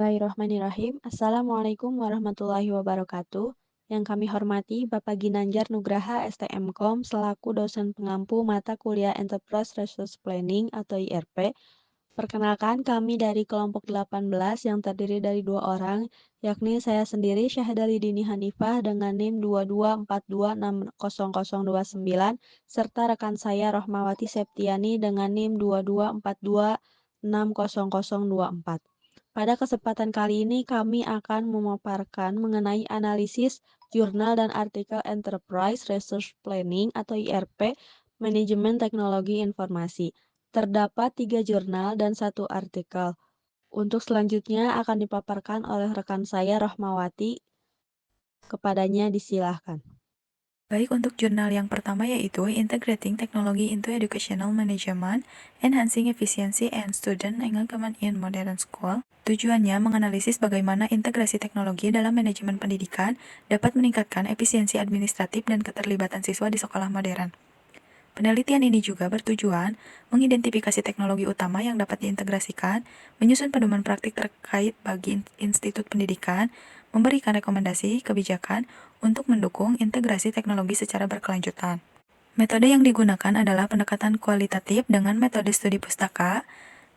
Bismillahirrahmanirrahim. Assalamualaikum warahmatullahi wabarakatuh. Yang kami hormati Bapak Ginanjar Nugraha STMkom selaku dosen pengampu mata kuliah Enterprise Resource Planning atau IRP. Perkenalkan kami dari kelompok 18 yang terdiri dari 2 orang, yakni saya sendiri Syahadali Dini Hanifah dengan NIM 2242600029 serta rekan saya Rohmawati Septiani dengan NIM 2242600024. Pada kesempatan kali ini kami akan memaparkan mengenai analisis jurnal dan artikel Enterprise Resource Planning atau IRP Manajemen Teknologi Informasi. Terdapat 3 jurnal dan 1 artikel. Untuk selanjutnya akan dipaparkan oleh rekan saya Rohmawati. Kepadanya disilahkan. Baik, untuk jurnal yang pertama yaitu Integrating Technology into Educational Management, Enhancing Efficiency and Student Engagement in Modern School. Tujuannya menganalisis bagaimana integrasi teknologi dalam manajemen pendidikan dapat meningkatkan efisiensi administratif dan keterlibatan siswa di sekolah modern. Penelitian ini juga bertujuan mengidentifikasi teknologi utama yang dapat diintegrasikan, menyusun pedoman praktik terkait bagi institut pendidikan, memberikan rekomendasi kebijakan untuk mendukung integrasi teknologi secara berkelanjutan. Metode yang digunakan adalah pendekatan kualitatif dengan metode studi pustaka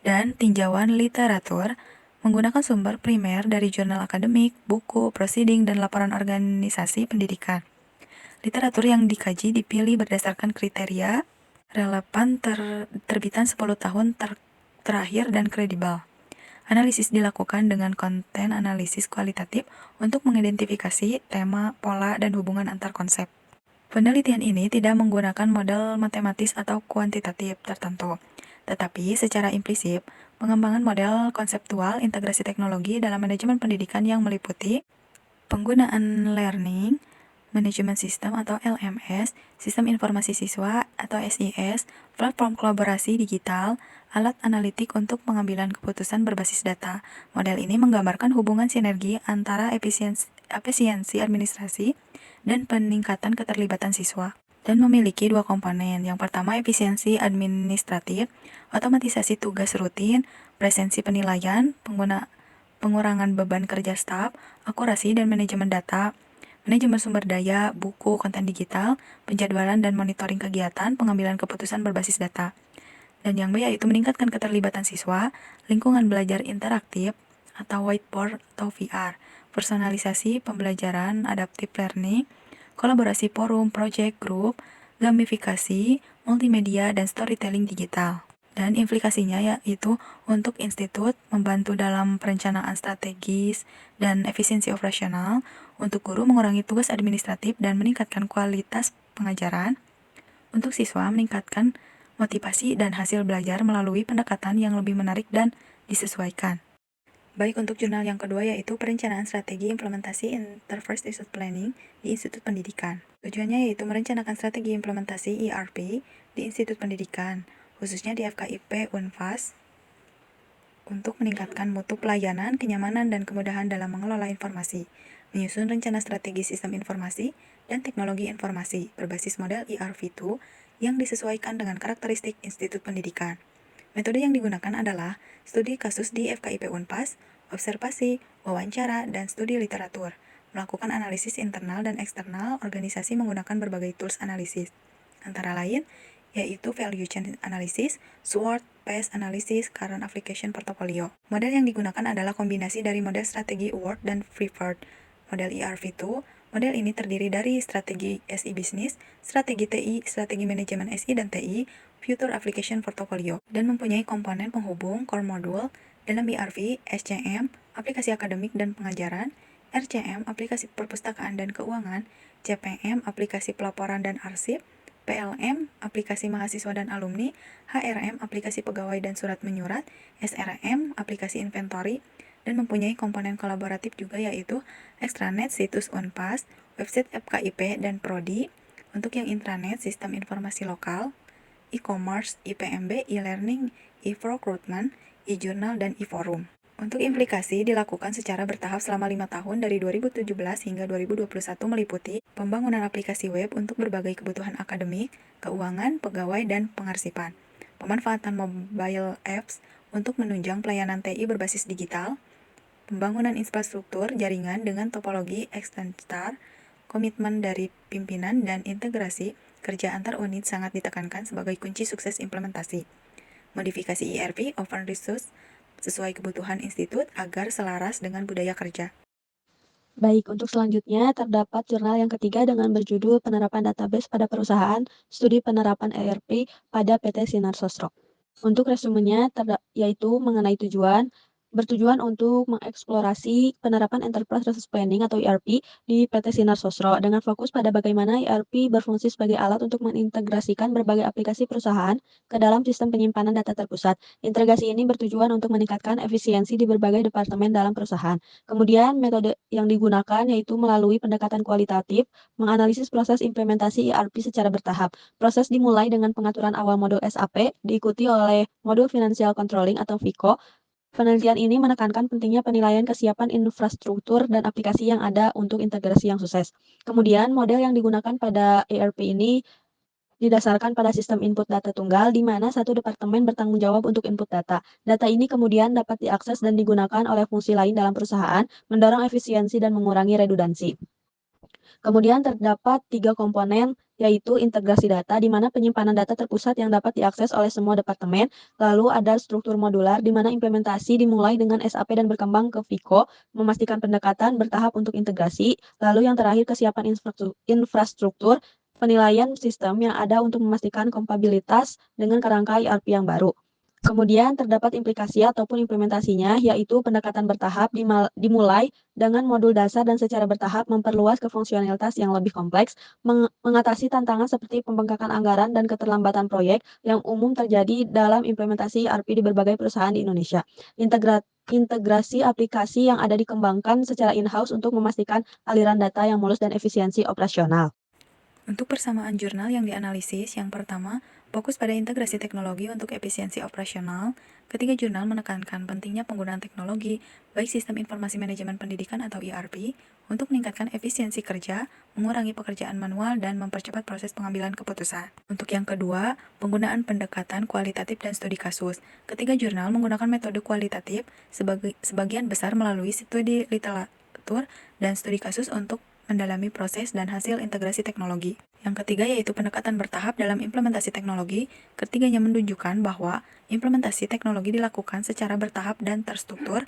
dan tinjauan literatur, menggunakan sumber primer dari jurnal akademik, buku, proceeding, dan laporan organisasi pendidikan. Literatur yang dikaji dipilih berdasarkan kriteria relevan terbitan 10 tahun terakhir dan kredibel. Analisis dilakukan dengan konten analisis kualitatif untuk mengidentifikasi tema, pola, dan hubungan antar konsep. Penelitian ini tidak menggunakan model matematis atau kuantitatif tertentu, tetapi secara implisit pengembangan model konseptual integrasi teknologi dalam manajemen pendidikan yang meliputi penggunaan learning Management System atau LMS, Sistem Informasi Siswa atau SIS, platform kolaborasi digital, alat analitik untuk pengambilan keputusan berbasis data. Model ini menggambarkan hubungan sinergi antara efisiensi administrasi dan peningkatan keterlibatan siswa. Dan memiliki 2 komponen. Yang pertama, efisiensi administratif, otomatisasi tugas rutin, presensi penilaian, pengurangan beban kerja staf, akurasi dan manajemen data, manajemen sumber daya, buku, konten digital, penjadwalan dan monitoring kegiatan, pengambilan keputusan berbasis data. Dan yang B yaitu meningkatkan keterlibatan siswa, lingkungan belajar interaktif atau whiteboard atau VR, personalisasi pembelajaran, adaptive learning, kolaborasi forum, project, group, gamifikasi, multimedia, dan storytelling digital. Dan implikasinya yaitu untuk institut membantu dalam perencanaan strategis dan efisiensi operasional, untuk guru mengurangi tugas administratif dan meningkatkan kualitas pengajaran, untuk siswa meningkatkan motivasi dan hasil belajar melalui pendekatan yang lebih menarik dan disesuaikan. Baik, untuk jurnal yang kedua yaitu Perencanaan Strategi Implementasi Enterprise Resource Planning di Institut Pendidikan. Tujuannya yaitu merencanakan strategi implementasi ERP di Institut Pendidikan, khususnya di FKIP Unpas, untuk meningkatkan mutu pelayanan, kenyamanan, dan kemudahan dalam mengelola informasi, menyusun rencana strategi sistem informasi dan teknologi informasi berbasis model ERV2 yang disesuaikan dengan karakteristik institut pendidikan. Metode yang digunakan adalah studi kasus di FKIP Unpas, observasi, wawancara, dan studi literatur, melakukan analisis internal dan eksternal organisasi menggunakan berbagai tools analisis, antara lain yaitu Value Chain Analysis, SWOT, PES Analysis, Current Application Portfolio. Model yang digunakan adalah kombinasi dari model strategi award dan preferred. Model ERV2, model ini terdiri dari strategi SI Business, strategi TI, strategi manajemen SI dan TI, Future Application Portfolio, dan mempunyai komponen penghubung core module dalam ERV, SCM, aplikasi akademik dan pengajaran, RCM, aplikasi perpustakaan dan keuangan, CPM, aplikasi pelaporan dan arsip, PLM, aplikasi mahasiswa dan alumni, HRM, aplikasi pegawai dan surat menyurat, SRM, aplikasi inventory, dan mempunyai komponen kolaboratif juga yaitu extranet, situs Unpas, website FKIP, dan Prodi. Untuk yang intranet, sistem informasi lokal, e-commerce, IPMB, e-learning, e-procurement, e-journal, dan e-forum. Untuk implikasi dilakukan secara bertahap selama 5 tahun dari 2017 hingga 2021 meliputi pembangunan aplikasi web untuk berbagai kebutuhan akademik, keuangan, pegawai, dan pengarsipan. Pemanfaatan mobile apps untuk menunjang pelayanan TI berbasis digital, pembangunan infrastruktur jaringan dengan topologi extenstar, komitmen dari pimpinan, dan integrasi kerja antar unit sangat ditekankan sebagai kunci sukses implementasi. Modifikasi ERP open resource sesuai kebutuhan institut agar selaras dengan budaya kerja. Baik, untuk selanjutnya terdapat jurnal yang ketiga dengan berjudul Penerapan Database pada Perusahaan, Studi Penerapan ERP pada PT Sinar Sosro. Untuk resumenya yaitu mengenai bertujuan untuk mengeksplorasi penerapan Enterprise Resource Planning atau ERP di PT Sinar Sosro dengan fokus pada bagaimana ERP berfungsi sebagai alat untuk mengintegrasikan berbagai aplikasi perusahaan ke dalam sistem penyimpanan data terpusat. Integrasi ini bertujuan untuk meningkatkan efisiensi di berbagai departemen dalam perusahaan. Kemudian metode yang digunakan yaitu melalui pendekatan kualitatif, menganalisis proses implementasi ERP secara bertahap. Proses dimulai dengan pengaturan awal modul SAP, diikuti oleh modul Financial Controlling atau FICO. Penelitian ini menekankan pentingnya penilaian kesiapan infrastruktur dan aplikasi yang ada untuk integrasi yang sukses. Kemudian, model yang digunakan pada ERP ini didasarkan pada sistem input data tunggal, di mana satu departemen bertanggung jawab untuk input data. Data ini kemudian dapat diakses dan digunakan oleh fungsi lain dalam perusahaan, mendorong efisiensi dan mengurangi redundansi. Kemudian terdapat 3 komponen, yaitu integrasi data, di mana penyimpanan data terpusat yang dapat diakses oleh semua departemen. Lalu ada struktur modular, di mana implementasi dimulai dengan SAP dan berkembang ke FICO, memastikan pendekatan bertahap untuk integrasi. Lalu yang terakhir kesiapan infrastruktur, penilaian sistem yang ada untuk memastikan kompatibilitas dengan kerangka ERP yang baru. Kemudian terdapat implikasi ataupun implementasinya, yaitu pendekatan bertahap dimulai dengan modul dasar dan secara bertahap memperluas ke fungsionalitas yang lebih kompleks, mengatasi tantangan seperti pembengkakan anggaran dan keterlambatan proyek yang umum terjadi dalam implementasi ERP di berbagai perusahaan di Indonesia. Integrasi aplikasi yang ada dikembangkan secara in-house untuk memastikan aliran data yang mulus dan efisiensi operasional. Untuk persamaan jurnal yang dianalisis, yang pertama, fokus pada integrasi teknologi untuk efisiensi operasional. Ketiga, jurnal menekankan pentingnya penggunaan teknologi, baik sistem informasi manajemen pendidikan atau ERP, untuk meningkatkan efisiensi kerja, mengurangi pekerjaan manual, dan mempercepat proses pengambilan keputusan. Untuk yang kedua, penggunaan pendekatan kualitatif dan studi kasus. Ketiga, jurnal menggunakan metode kualitatif, sebagian besar melalui studi literatur dan studi kasus untuk mendalami proses dan hasil integrasi teknologi. Yang ketiga yaitu pendekatan bertahap dalam implementasi teknologi. Ketiganya menunjukkan bahwa implementasi teknologi dilakukan secara bertahap dan terstruktur,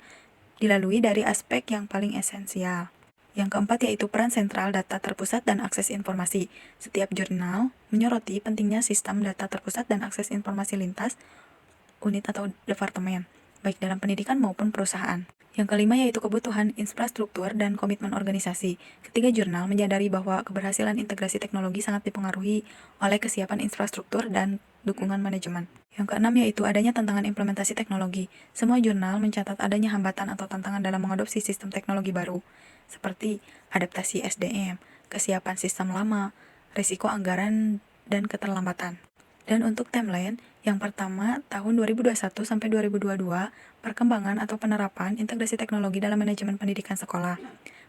dilalui dari aspek yang paling esensial. Yang keempat yaitu peran sentral data terpusat dan akses informasi. Setiap jurnal menyoroti pentingnya sistem data terpusat dan akses informasi lintas unit atau departemen, baik dalam pendidikan maupun perusahaan. Yang kelima yaitu kebutuhan infrastruktur dan komitmen organisasi. Ketiga jurnal menyadari bahwa keberhasilan integrasi teknologi sangat dipengaruhi oleh kesiapan infrastruktur dan dukungan manajemen. Yang keenam yaitu adanya tantangan implementasi teknologi. Semua jurnal mencatat adanya hambatan atau tantangan dalam mengadopsi sistem teknologi baru, seperti adaptasi SDM, kesiapan sistem lama, risiko anggaran, dan keterlambatan. Dan untuk timeline, yang pertama, tahun 2021 sampai 2022, perkembangan atau penerapan integrasi teknologi dalam manajemen pendidikan sekolah.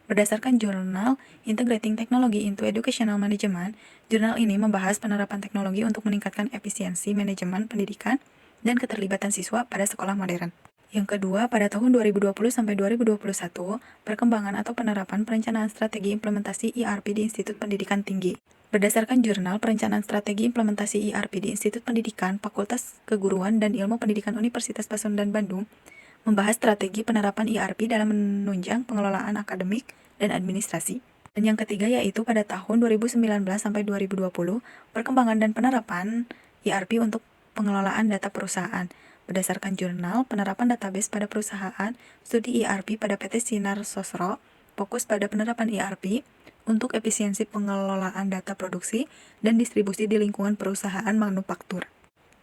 Berdasarkan jurnal Integrating Technology into Educational Management, jurnal ini membahas penerapan teknologi untuk meningkatkan efisiensi manajemen pendidikan dan keterlibatan siswa pada sekolah modern. Yang kedua, pada tahun 2020 sampai 2021, perkembangan atau penerapan perencanaan strategi implementasi ERP di Institut Pendidikan Tinggi. Berdasarkan jurnal Perencanaan Strategi Implementasi ERP di Institut Pendidikan, Fakultas Keguruan dan Ilmu Pendidikan Universitas Pasundan Bandung, membahas strategi penerapan ERP dalam menunjang pengelolaan akademik dan administrasi. Dan yang ketiga yaitu pada tahun 2019 sampai 2020, perkembangan dan penerapan ERP untuk pengelolaan data perusahaan. Berdasarkan jurnal Penerapan Database pada Perusahaan, Studi ERP pada PT Sinar Sosro, fokus pada penerapan ERP untuk efisiensi pengelolaan data produksi dan distribusi di lingkungan perusahaan manufaktur.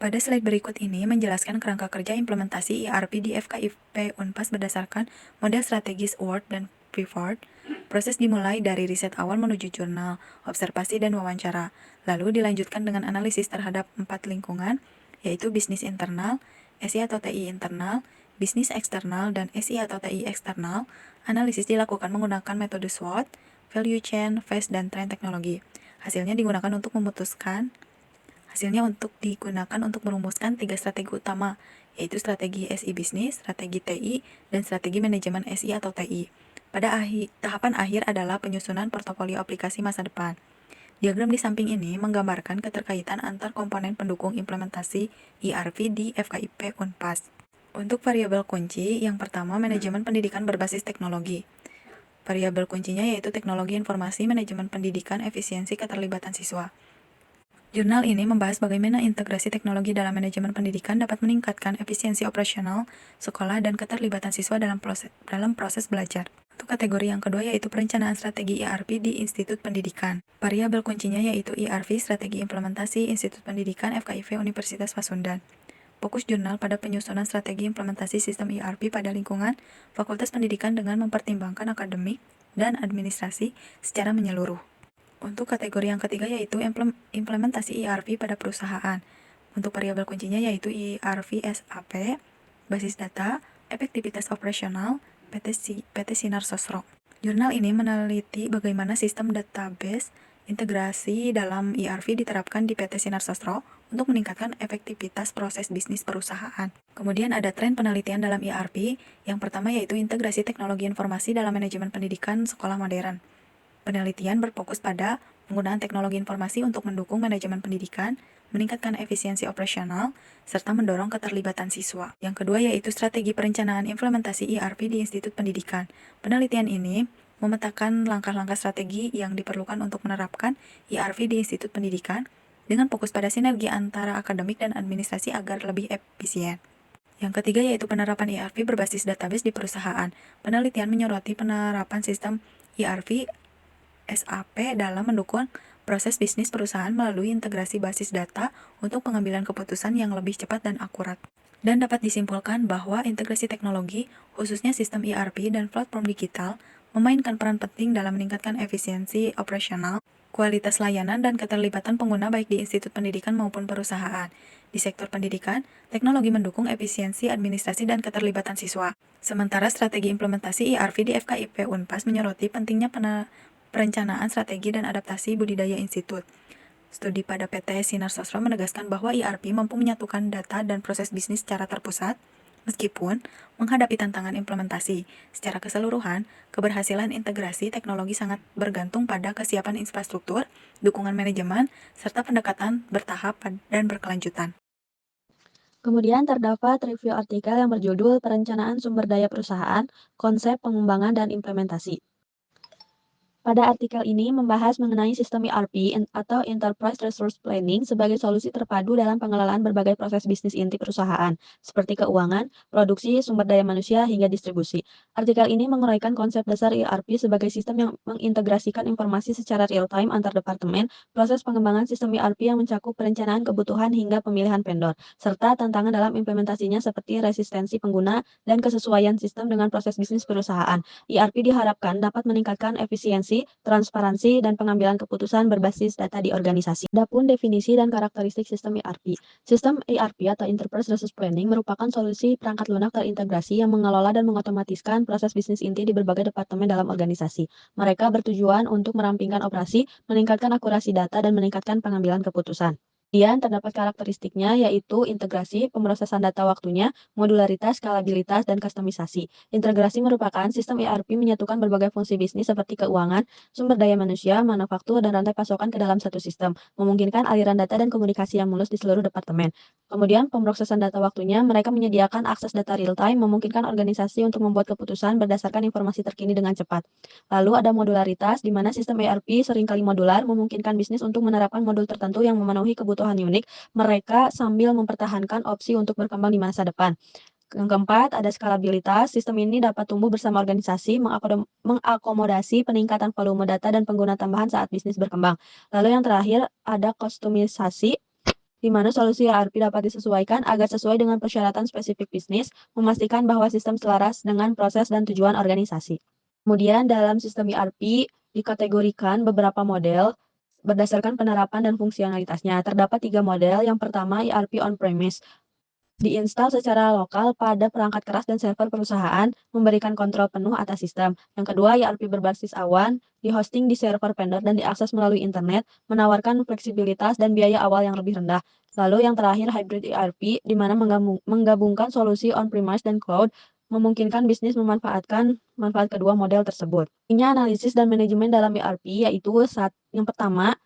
Pada slide berikut ini menjelaskan kerangka kerja implementasi ERP di FKIP Unpas berdasarkan model strategis award dan preferred. Proses dimulai dari riset awal menuju jurnal, observasi dan wawancara, lalu dilanjutkan dengan analisis terhadap 4 lingkungan, yaitu bisnis internal, SI atau TI internal, bisnis eksternal, dan SI atau TI eksternal. Analisis dilakukan menggunakan metode SWOT, value chain, phase, dan trend teknologi. Hasilnya digunakan untuk merumuskan 3 strategi utama, yaitu strategi SI bisnis, strategi TI, dan strategi manajemen SI atau TI. Pada tahapan akhir adalah penyusunan portofolio aplikasi masa depan. Diagram di samping ini menggambarkan keterkaitan antar komponen pendukung implementasi ERP di FKIP Unpas. Untuk variabel kunci, yang pertama manajemen pendidikan berbasis teknologi. Variabel kuncinya yaitu teknologi informasi, manajemen pendidikan, efisiensi, keterlibatan siswa. Jurnal ini membahas bagaimana integrasi teknologi dalam manajemen pendidikan dapat meningkatkan efisiensi operasional sekolah dan keterlibatan siswa dalam proses belajar. Untuk kategori yang kedua yaitu perencanaan strategi ERP di Institut Pendidikan. Variabel kuncinya yaitu ERP, strategi implementasi Institut Pendidikan FKIP Universitas Pasundan. Fokus jurnal pada penyusunan strategi implementasi sistem ERP pada lingkungan Fakultas Pendidikan dengan mempertimbangkan akademik dan administrasi secara menyeluruh. Untuk kategori yang ketiga yaitu implementasi ERP pada perusahaan. Untuk variabel kuncinya yaitu ERP SAP, basis data, efektivitas operasional, PT Sinar Sosro. Jurnal ini meneliti bagaimana sistem database integrasi dalam ERP diterapkan di PT Sinar Sosro untuk meningkatkan efektivitas proses bisnis perusahaan. Kemudian ada tren penelitian dalam ERP. Yang pertama yaitu integrasi teknologi informasi dalam manajemen pendidikan sekolah modern. Penelitian berfokus pada penggunaan teknologi informasi untuk mendukung manajemen pendidikan, meningkatkan efisiensi operasional, serta mendorong keterlibatan siswa. Yang kedua yaitu strategi perencanaan implementasi ERP di Institut Pendidikan. Penelitian ini memetakan langkah-langkah strategi yang diperlukan untuk menerapkan ERP di Institut Pendidikan dengan fokus pada sinergi antara akademik dan administrasi agar lebih efisien. Yang ketiga yaitu penerapan ERP berbasis database di perusahaan. Penelitian menyoroti penerapan sistem ERP SAP dalam mendukung proses bisnis perusahaan melalui integrasi basis data untuk pengambilan keputusan yang lebih cepat dan akurat. Dan dapat disimpulkan bahwa integrasi teknologi, khususnya sistem ERP dan platform digital, memainkan peran penting dalam meningkatkan efisiensi operasional, kualitas layanan, dan keterlibatan pengguna baik di institut pendidikan maupun perusahaan. Di sektor pendidikan, teknologi mendukung efisiensi administrasi dan keterlibatan siswa. Sementara strategi implementasi ERP di FKIP Unpas menyoroti pentingnya perencanaan strategi dan adaptasi budidaya institut. Studi pada PT Sinar Sosro menegaskan bahwa ERP mampu menyatukan data dan proses bisnis secara terpusat, meskipun menghadapi tantangan implementasi. Secara keseluruhan, keberhasilan integrasi teknologi sangat bergantung pada kesiapan infrastruktur, dukungan manajemen, serta pendekatan bertahap dan berkelanjutan. Kemudian terdapat review artikel yang berjudul Perencanaan Sumber Daya Perusahaan, Konsep Pengembangan dan Implementasi. Pada artikel ini membahas mengenai sistem ERP atau Enterprise Resource Planning sebagai solusi terpadu dalam pengelolaan berbagai proses bisnis inti perusahaan, seperti keuangan, produksi, sumber daya manusia, hingga distribusi. Artikel ini menguraikan konsep dasar ERP sebagai sistem yang mengintegrasikan informasi secara real-time antar departemen, proses pengembangan sistem ERP yang mencakup perencanaan kebutuhan hingga pemilihan vendor, serta tantangan dalam implementasinya seperti resistensi pengguna dan kesesuaian sistem dengan proses bisnis perusahaan. ERP diharapkan dapat meningkatkan efisiensi, transparansi, dan pengambilan keputusan berbasis data di organisasi. Adapun definisi dan karakteristik sistem ERP. Sistem ERP atau Enterprise Resource Planning merupakan solusi perangkat lunak terintegrasi yang mengelola dan mengotomatiskan proses bisnis inti di berbagai departemen dalam organisasi. Mereka bertujuan untuk merampingkan operasi, meningkatkan akurasi data, dan meningkatkan pengambilan keputusan. Kemudian terdapat karakteristiknya yaitu integrasi, pemrosesan data waktunya, modularitas, skalabilitas, dan kustomisasi. Integrasi merupakan sistem ERP menyatukan berbagai fungsi bisnis seperti keuangan, sumber daya manusia, manufaktur, dan rantai pasokan ke dalam satu sistem, memungkinkan aliran data dan komunikasi yang mulus di seluruh departemen. Kemudian pemrosesan data waktunya, mereka menyediakan akses data real-time, memungkinkan organisasi untuk membuat keputusan berdasarkan informasi terkini dengan cepat. Lalu ada modularitas, di mana sistem ERP seringkali modular, memungkinkan bisnis untuk menerapkan modul tertentu yang memenuhi kebutuhan unik mereka sambil mempertahankan opsi untuk berkembang di masa depan. Yang keempat, ada skalabilitas. Sistem ini dapat tumbuh bersama organisasi, mengakomodasi peningkatan volume data dan pengguna tambahan saat bisnis berkembang. Lalu yang terakhir, ada kustomisasi, di mana solusi ERP dapat disesuaikan agar sesuai dengan persyaratan spesifik bisnis, memastikan bahwa sistem selaras dengan proses dan tujuan organisasi. Kemudian dalam sistem ERP dikategorikan beberapa model berdasarkan penerapan dan fungsionalitasnya. Terdapat 3 model. Yang pertama, ERP on-premise. Diinstal secara lokal pada perangkat keras dan server perusahaan, memberikan kontrol penuh atas sistem. Yang kedua, ERP berbasis awan, dihosting di server vendor dan diakses melalui internet, menawarkan fleksibilitas dan biaya awal yang lebih rendah. Lalu yang terakhir hybrid ERP, di mana menggabungkan solusi on-premise dan cloud, memungkinkan bisnis memanfaatkan manfaat kedua model tersebut. Intinya analisis dan manajemen dalam ERP yaitu yang pertama,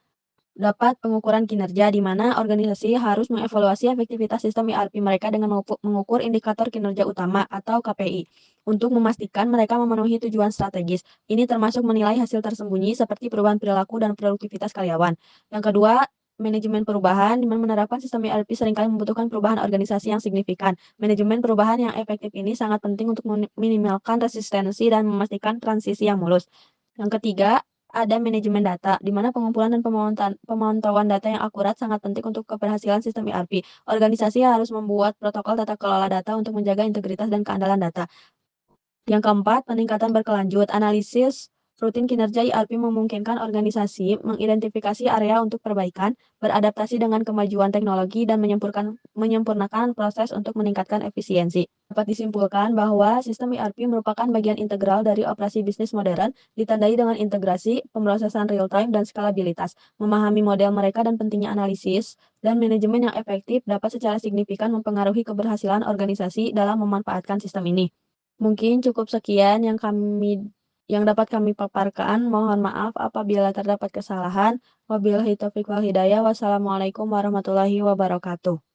dapat pengukuran kinerja, di mana organisasi harus mengevaluasi efektivitas sistem ERP mereka dengan mengukur indikator kinerja utama atau KPI untuk memastikan mereka memenuhi tujuan strategis. Ini termasuk menilai hasil tersembunyi seperti perubahan perilaku dan produktivitas karyawan. Yang kedua, manajemen perubahan, di mana menerapkan sistem ERP seringkali membutuhkan perubahan organisasi yang signifikan. Manajemen perubahan yang efektif ini sangat penting untuk meminimalkan resistensi dan memastikan transisi yang mulus. Yang ketiga, ada manajemen data, di mana pengumpulan dan pemantauan data yang akurat sangat penting untuk keberhasilan sistem ERP. Organisasi harus membuat protokol tata kelola data untuk menjaga integritas dan keandalan data. Yang keempat, peningkatan berkelanjut. Analisis rutin kinerja ERP memungkinkan organisasi mengidentifikasi area untuk perbaikan, beradaptasi dengan kemajuan teknologi, dan menyempurnakan proses untuk meningkatkan efisiensi. Dapat disimpulkan bahwa sistem ERP merupakan bagian integral dari operasi bisnis modern, ditandai dengan integrasi, pemrosesan real-time, dan skalabilitas. Memahami model mereka dan pentingnya analisis dan manajemen yang efektif dapat secara signifikan mempengaruhi keberhasilan organisasi dalam memanfaatkan sistem ini. Mungkin cukup sekian yang dapat kami paparkan. Mohon maaf apabila terdapat kesalahan. Wabillahi taufiq wal hidayah. Wassalamualaikum warahmatullahi wabarakatuh.